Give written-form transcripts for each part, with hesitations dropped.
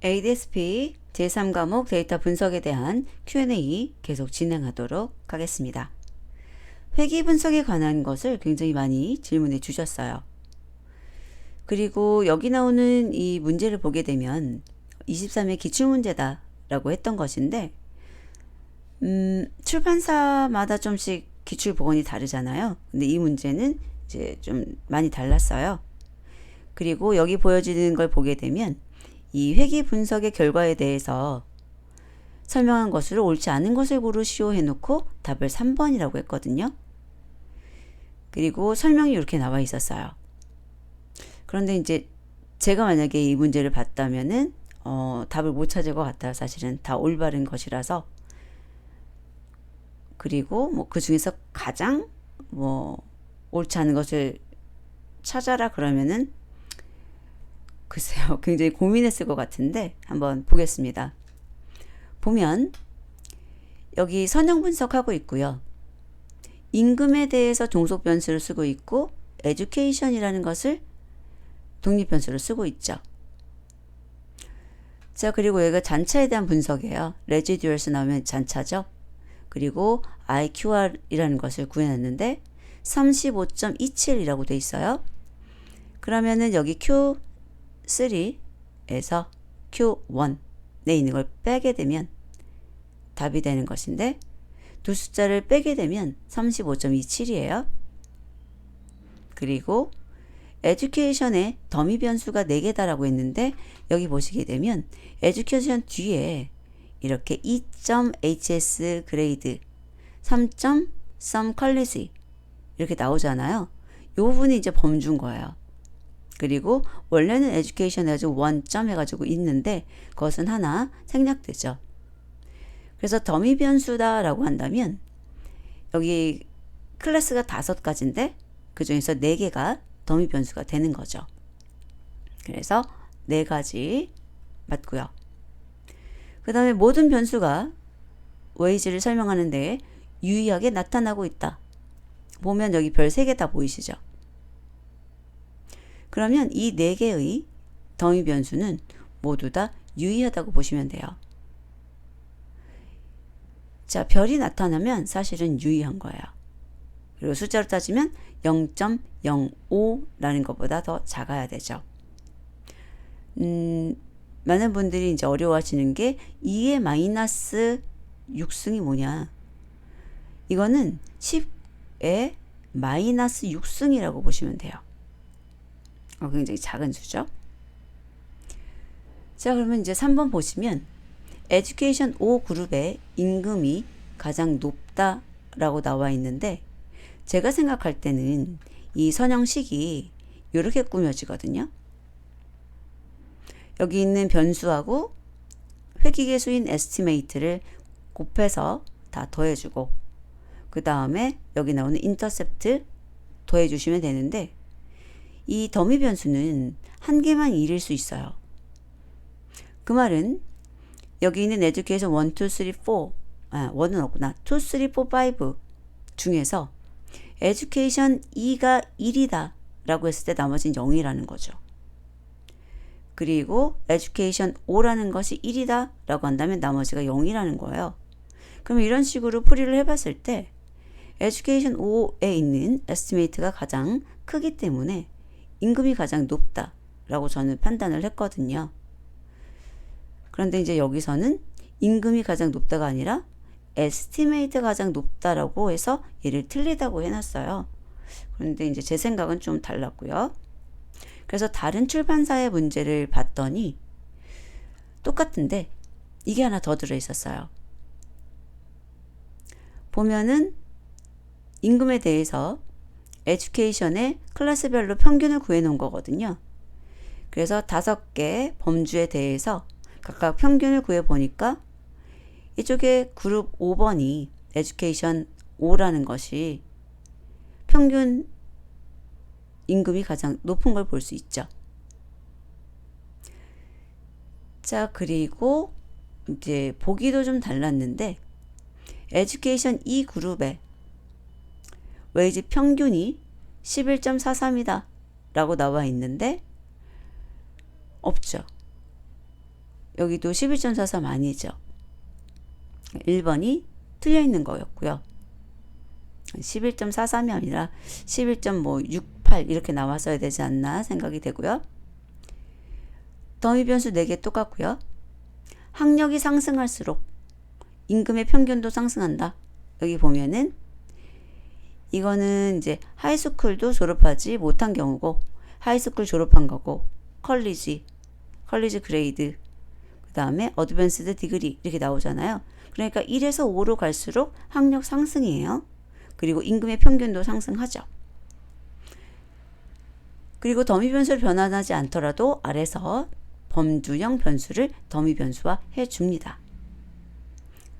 ADSP 제3과목 데이터 분석에 대한 Q&A 계속 진행하도록 하겠습니다. 회귀 분석에 관한 것을 굉장히 많이 질문해 주셨어요. 그리고 여기 나오는 이 문제를 보게 되면 23의 기출문제다 라고 했던 것인데 출판사마다 좀씩 기출 복원이 다르잖아요. 근데 이 문제는 이제 좀 많이 달랐어요. 그리고 여기 보여지는 걸 보게 되면 이 회귀 분석의 결과에 대해서 설명한 것으로 옳지 않은 것을 고르시오 해놓고 답을 3번이라고 했거든요. 그리고 설명이 이렇게 나와 있었어요. 그런데 이제 제가 만약에 이 문제를 봤다면은 답을 못 찾을 것 같아요. 사실은 다 올바른 것이라서. 그리고 뭐 그 중에서 가장 옳지 않은 것을 찾아라 그러면은 글쎄요, 굉장히 고민했을 것 같은데 한번 보겠습니다. 보면 여기 선형 분석하고 있고요. 임금에 대해서 종속 변수를 쓰고 있고 education이라는 것을 독립 변수로 쓰고 있죠. 자, 그리고 여기가 잔차에 대한 분석이에요. residuals 나오면 잔차죠. 그리고 IQR이라는 것을 구해놨는데 35.27이라고 돼 있어요. 그러면은 여기 Q3에서 Q1에 있는 걸 빼게 되면 답이 되는 것인데 두 숫자를 빼게 되면 35.27이에요. 그리고 education에 더미 변수가 4개다라고 했는데 여기 보시게 되면 education 뒤에 이렇게 2.hs 그레이드 3.some college 이렇게 나오잖아요. 이 부분이 이제 범주인 거예요. 그리고 원래는 education 해가지고 1점 해가지고 있는데 그것은 하나 생략되죠. 그래서 더미 변수다라고 한다면 여기 클래스가 5가지인데 그 중에서 4개가 더미 변수가 되는 거죠. 그래서 4가지 맞고요. 그 다음에 모든 변수가 웨이지를 설명하는데 유의하게 나타나고 있다. 보면 여기 별 3개 다 보이시죠? 그러면 이 4개의 더미 변수는 모두 다 유의하다고 보시면 돼요. 자, 별이 나타나면 사실은 유의한 거예요. 그리고 숫자로 따지면 0.05라는 것보다 더 작아야 되죠. 많은 분들이 이제 어려워하시는 게 2의 마이너스 6승이 뭐냐. 이거는 10의 마이너스 6승이라고 보시면 돼요. 굉장히 작은 수죠. 자, 그러면 이제 3번 보시면 에듀케이션 5그룹의 임금이 가장 높다라고 나와 있는데 제가 생각할 때는 이 선형식이 이렇게 꾸며지거든요. 여기 있는 변수하고 회귀계수인 estimate를 곱해서 다 더해주고 그 다음에 여기 나오는 intercept 더해주시면 되는데 이 더미 변수는 한 개만 1일 수 있어요. 그 말은 여기 있는 education 1, 2, 3, 4 1은 없구나. 2, 3, 4, 5 중에서 education 2가 1이다 라고 했을 때 나머지는 0이라는 거죠. 그리고 education 5라는 것이 1이다 라고 한다면 나머지가 0이라는 거예요. 그러면 이런 식으로 풀이를 해봤을 때 education 5에 있는 estimate가 가장 크기 때문에 임금이 가장 높다 라고 저는 판단을 했거든요. 그런데 이제 여기서는 임금이 가장 높다가 아니라 estimate가 가장 높다라고 해서 얘를 틀리다고 해놨어요. 그런데 이제 제 생각은 좀 달랐고요. 그래서 다른 출판사의 문제를 봤더니 똑같은데 이게 하나 더 들어있었어요. 보면은 임금에 대해서 education의 클래스별로 평균을 구해놓은 거거든요. 그래서 5개 범주에 대해서 각각 평균을 구해보니까 이쪽에 그룹 5번이 education 5라는 것이 평균 임금이 가장 높은 걸 볼 수 있죠. 자, 그리고 이제 보기도 좀 달랐는데 education 2그룹에 웨이지 평균이 11.43이다 라고 나와 있는데 없죠. 여기도 11.43 아니죠. 1번이 틀려 있는 거였고요. 11.43이 아니라 11.68 이렇게 나왔어야 되지 않나 생각이 되고요. 더미 변수 4개 똑같고요. 학력이 상승할수록 임금의 평균도 상승한다. 여기 보면은 이거는 이제 하이스쿨도 졸업하지 못한 경우고, 하이스쿨 졸업한 거고, 컬리지 그레이드, 그 다음에 어드밴스드 디그리 이렇게 나오잖아요. 그러니까 1에서 5로 갈수록 학력 상승이에요. 그리고 임금의 평균도 상승하죠. 그리고 더미 변수를 변환하지 않더라도 아래서 범주형 변수를 더미 변수화 해줍니다.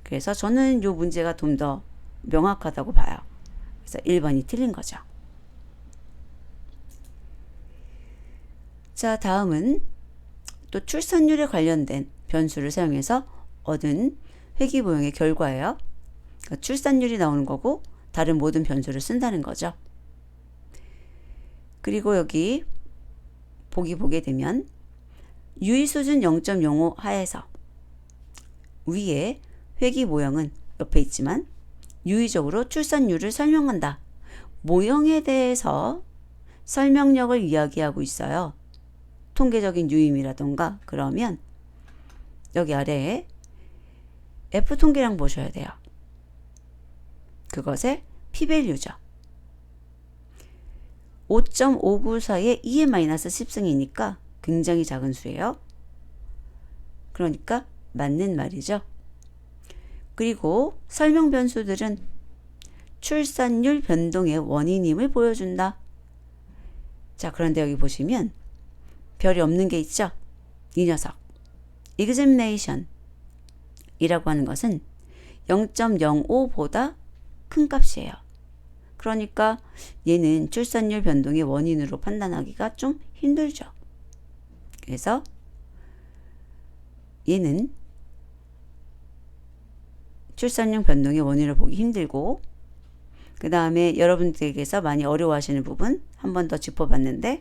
그래서 저는 이 문제가 좀 더 명확하다고 봐요. 그래서 1번이 틀린 거죠. 자, 다음은 또 출산율에 관련된 변수를 사용해서 얻은 회귀모형의 결과예요. 그러니까 출산율이 나오는 거고 다른 모든 변수를 쓴다는 거죠. 그리고 여기 보게 되면 유의수준 0.05 하에서 위에 회귀 모형은 옆에 있지만 유의적으로 출산율을 설명한다. 모형에 대해서 설명력을 이야기하고 있어요. 통계적인 유의미라던가. 그러면 여기 아래에 F통계량 보셔야 돼요. 그것의 P밸류죠. 5.594의 2-10승이니까 굉장히 작은 수예요. 그러니까 맞는 말이죠. 그리고 설명 변수들은 출산율 변동의 원인임을 보여준다. 자, 그런데 여기 보시면 별이 없는 게 있죠. 이 녀석. examination 이라고 하는 것은 0.05보다 큰 값이에요. 그러니까 얘는 출산율 변동의 원인으로 판단하기가 좀 힘들죠. 그래서 얘는 출산율 변동의 원인을 보기 힘들고, 그 다음에 여러분들께서 많이 어려워하시는 부분 한 번 더 짚어봤는데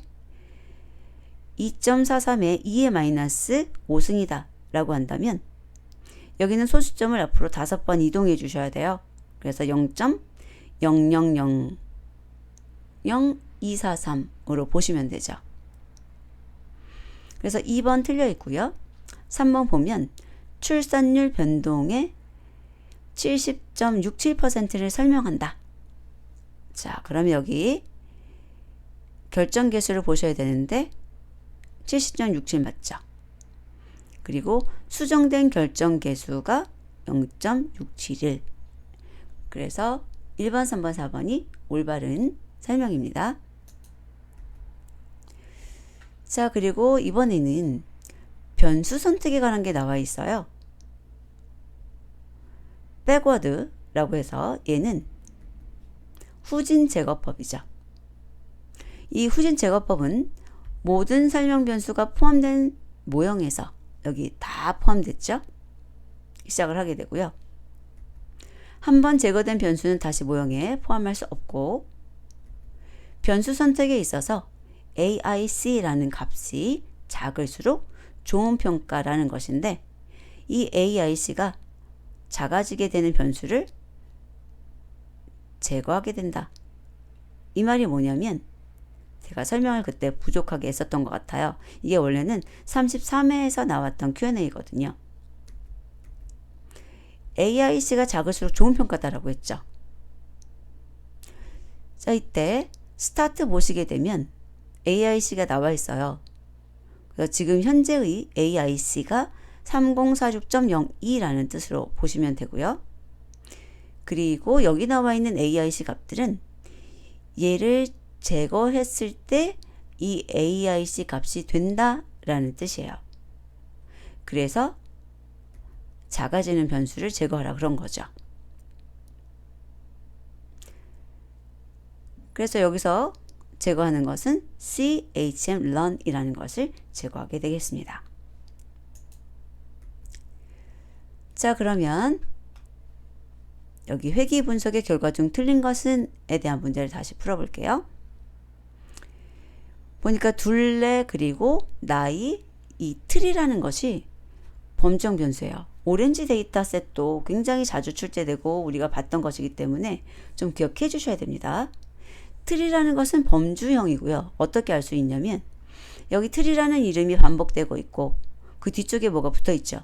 2.43에 2-5승이다 라고 한다면 여기는 소수점을 앞으로 5번 이동해 주셔야 돼요. 그래서 0.000243으로 보시면 되죠. 그래서 2번 틀려 있고요. 3번 보면 출산율 변동의 70.67%를 설명한다. 자, 그럼 여기 결정계수를 보셔야 되는데 70.67 맞죠? 그리고 수정된 결정계수가 0.671. 그래서 1번, 3번, 4번이 올바른 설명입니다. 자, 그리고 이번에는 변수 선택에 관한 게 나와 있어요. 백워드라고 해서 얘는 후진 제거법이죠. 이 후진 제거법은 모든 설명 변수가 포함된 모형에서 여기 다 포함됐죠? 시작을 하게 되고요. 한번 제거된 변수는 다시 모형에 포함할 수 없고, 변수 선택에 있어서 AIC라는 값이 작을수록 좋은 평가라는 것인데, 이 AIC가 작아지게 되는 변수를 제거하게 된다. 이 말이 뭐냐면 제가 설명을 그때 부족하게 했었던 것 같아요. 이게 원래는 33회에서 나왔던 Q&A거든요. AIC가 작을수록 좋은 평가다라고 했죠. 자, 이때 스타트 보시게 되면 AIC가 나와 있어요. 그래서 지금 현재의 AIC가 3046.02라는 뜻으로 보시면 되고요. 그리고 여기 나와 있는 AIC 값들은 얘를 제거했을 때 이 AIC 값이 된다라는 뜻이에요. 그래서 작아지는 변수를 제거하라 그런 거죠. 그래서 여기서 제거하는 것은 CHM run이라는 것을 제거하게 되겠습니다. 자, 그러면 여기 회귀 분석의 결과 중 틀린 것은에 대한 문제를 다시 풀어볼게요. 보니까 둘레 그리고 나이, 이 틀이라는 것이 범주형 변수예요. 오렌지 데이터셋도 굉장히 자주 출제되고 우리가 봤던 것이기 때문에 좀 기억해 주셔야 됩니다. 트리라는 것은 범주형이고요. 어떻게 알 수 있냐면 여기 트리라는 이름이 반복되고 있고 그 뒤쪽에 뭐가 붙어 있죠.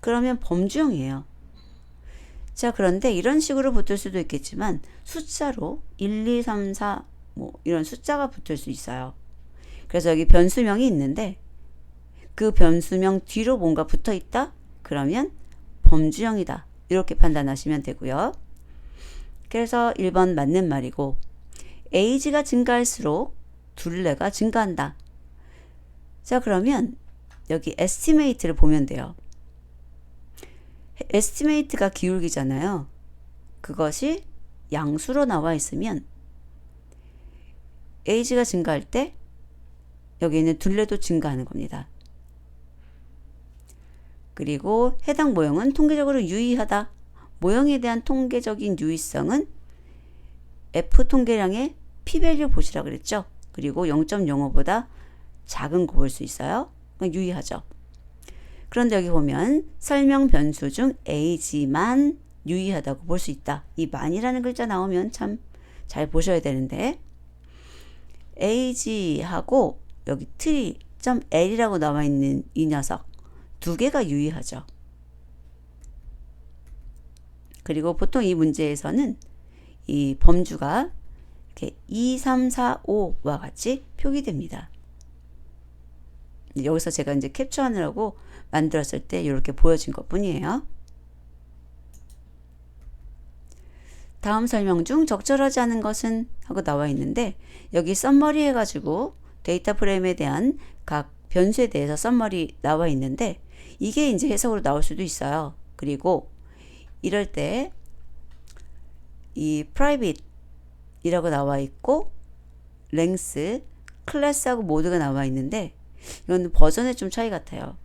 그러면 범주형이에요. 자, 그런데 이런 식으로 붙을 수도 있겠지만 숫자로 1, 2, 3, 4 뭐 이런 숫자가 붙을 수 있어요. 그래서 여기 변수명이 있는데 그 변수명 뒤로 뭔가 붙어 있다? 그러면 범주형이다. 이렇게 판단하시면 되고요. 그래서 1번 맞는 말이고 age가 증가할수록 둘레가 증가한다. 자, 그러면 여기 estimate를 보면 돼요. estimate가 기울기잖아요. 그것이 양수로 나와 있으면 age가 증가할 때 여기 있는 둘레도 증가하는 겁니다. 그리고 해당 모형은 통계적으로 유의하다. 모형에 대한 통계적인 유의성은 F 통계량의 p-value 보시라 그랬죠. 그리고 0.05보다 작은 거 볼 수 있어요. 유의하죠. 그런데 여기 보면 설명 변수 중 age만 유의하다고 볼 수 있다. 이 만이라는 글자 나오면 참 잘 보셔야 되는데 age하고 여기 tree.l이라고 나와 있는 이 녀석 두 개가 유의하죠. 그리고 보통 이 문제에서는 이 범주가 이렇게 2, 3, 4, 5와 같이 표기됩니다. 여기서 제가 이제 캡처하느라고 만들었을 때 이렇게 보여진 것 뿐이에요. 다음 설명 중 적절하지 않은 것은 하고 나와 있는데 여기 썸머리 해가지고 데이터 프레임에 대한 각 변수에 대해서 썸머리 나와 있는데 이게 이제 해석으로 나올 수도 있어요. 그리고 이럴 때 이 private 이라고 나와 있고 length, 클래스하고 모드가 나와 있는데 이건 버전의 좀 차이 같아요.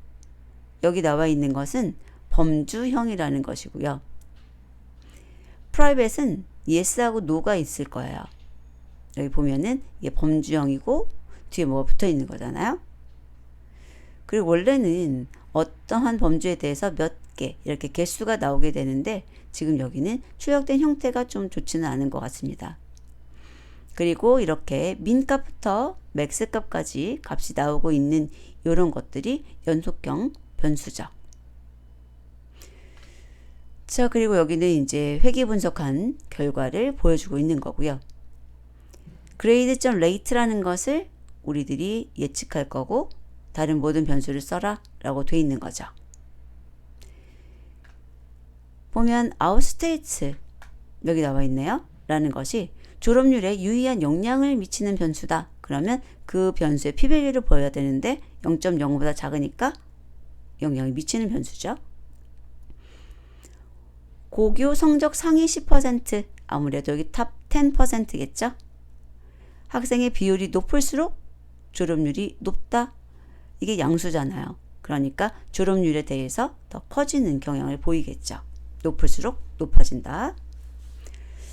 여기 나와 있는 것은 범주형이라는 것이고요. private은 yes하고 no가 있을 거예요. 여기 보면은 이게 범주형이고 뒤에 뭐가 붙어 있는 거잖아요. 그리고 원래는 어떠한 범주에 대해서 몇 개 이렇게 개수가 나오게 되는데 지금 여기는 출력된 형태가 좀 좋지는 않은 것 같습니다. 그리고 이렇게 민값부터 맥스값까지 값이 나오고 있는 이런 것들이 연속형 변수죠. 자, 그리고 여기는 이제 회귀 분석한 결과를 보여주고 있는 거고요. grade.rate라는 것을 우리들이 예측할 거고 다른 모든 변수를 써라 라고 돼 있는 거죠. 보면 outstates 여기 나와 있네요. 라는 것이 졸업률에 유의한 영향을 미치는 변수다. 그러면 그 변수의 p-value를 보여야 되는데 0.05보다 작으니까 영향을 미치는 변수죠. 고교 성적 상위 10% 아무래도 여기 탑 10%겠죠. 학생의 비율이 높을수록 졸업률이 높다. 이게 양수잖아요. 그러니까 졸업률에 대해서 더 커지는 경향을 보이겠죠. 높을수록 높아진다.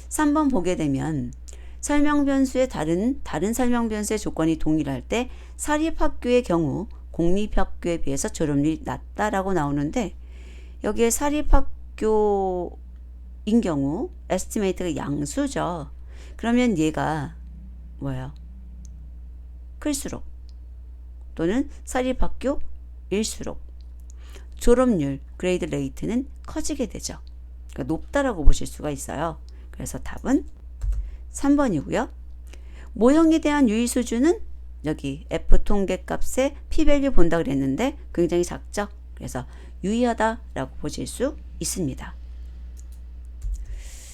3번 보게 되면 설명 변수의 다른 설명 변수의 조건이 동일할 때 사립학교의 경우 공립학교에 비해서 졸업률이 낮다라고 나오는데 여기에 사립학교인 경우 에스티메이트가 양수죠. 그러면 얘가 뭐예요? 클수록 또는 사립학교일수록 졸업률 그레이드 레이트는 커지게 되죠. 그러니까 높다라고 보실 수가 있어요. 그래서 답은 3번이고요. 모형에 대한 유의 수준은 여기 F 통계값의 p-value 본다 그랬는데 굉장히 작죠. 그래서 유의하다라고 보실 수 있습니다.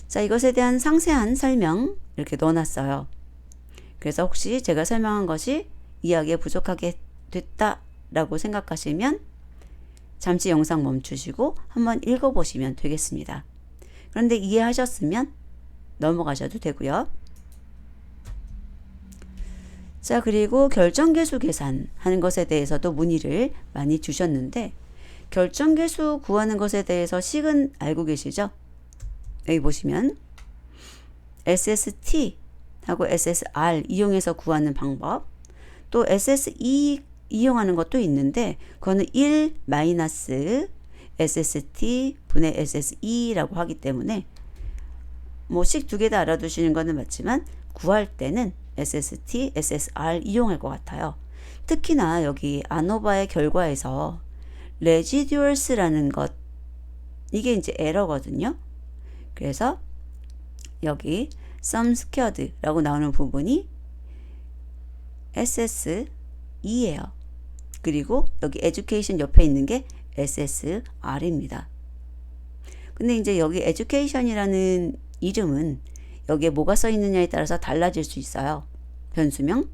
자, 이것에 대한 상세한 설명 이렇게 넣어놨어요. 그래서 혹시 제가 설명한 것이 이해하기에 부족하게 됐다라고 생각하시면 잠시 영상 멈추시고 한번 읽어보시면 되겠습니다. 그런데 이해하셨으면 넘어가셔도 되고요. 자, 그리고 결정계수 계산하는 것에 대해서도 문의를 많이 주셨는데 결정계수 구하는 것에 대해서 식은 알고 계시죠? 여기 보시면 SST 하고 SSR 이용해서 구하는 방법 또 SSE 이용하는 것도 있는데 그거는 1 마이너스 SST 분의 SSE라고 하기 때문에 뭐 식 두 개 다 알아두시는 거는 맞지만 구할 때는 SST, SSR 이용할 것 같아요. 특히나 여기 아노바의 결과에서 residuals라는 것 이게 이제 에러거든요. 그래서 여기 sum squared라고 나오는 부분이 SSE예요. 그리고 여기 education 옆에 있는 게 SSR입니다. 근데 이제 여기 education이라는 이름은 여기에 뭐가 써 있느냐에 따라서 달라질 수 있어요. 변수명.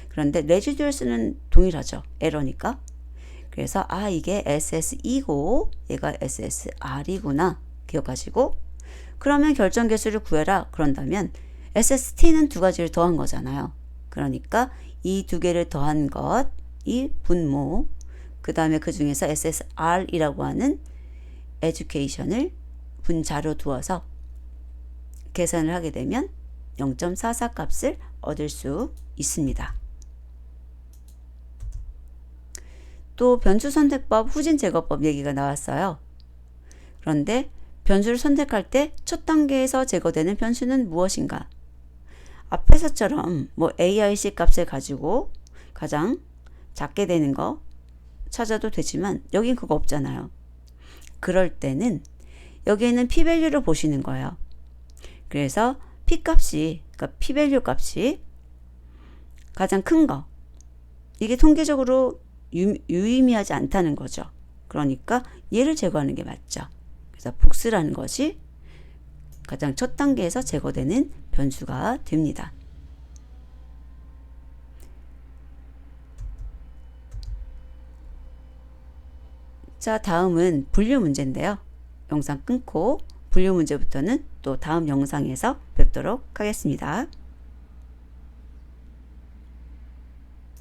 그런데 residuals는 동일하죠. 에러니까. 그래서 이게 SSE고 얘가 SSR이구나 기억하시고, 그러면 결정계수를 구해라 그런다면 SST는 두 가지를 더한 거잖아요. 그러니까 이 두 개를 더한 것이 분모, 그 다음에 그 중에서 SSR이라고 하는 education을 분자로 두어서 계산을 하게 되면 0.44 값을 얻을 수 있습니다. 또 변수 선택법, 후진 제거법 얘기가 나왔어요. 그런데 변수를 선택할 때 첫 단계에서 제거되는 변수는 무엇인가? 앞에서처럼 뭐 AIC 값을 가지고 가장 작게 되는 거 찾아도 되지만 여긴 그거 없잖아요. 그럴 때는 여기에는 p-value를 보시는 거예요. 그래서 p-값이, 그러니까 p-value 값이 가장 큰 거, 이게 통계적으로 유의미하지 않다는 거죠. 그러니까 얘를 제거하는 게 맞죠. 그래서 복수라는 것이 가장 첫 단계에서 제거되는 변수가 됩니다. 자, 다음은 분류 문제인데요. 영상 끊고 분류 문제부터는 또 다음 영상에서 뵙도록 하겠습니다.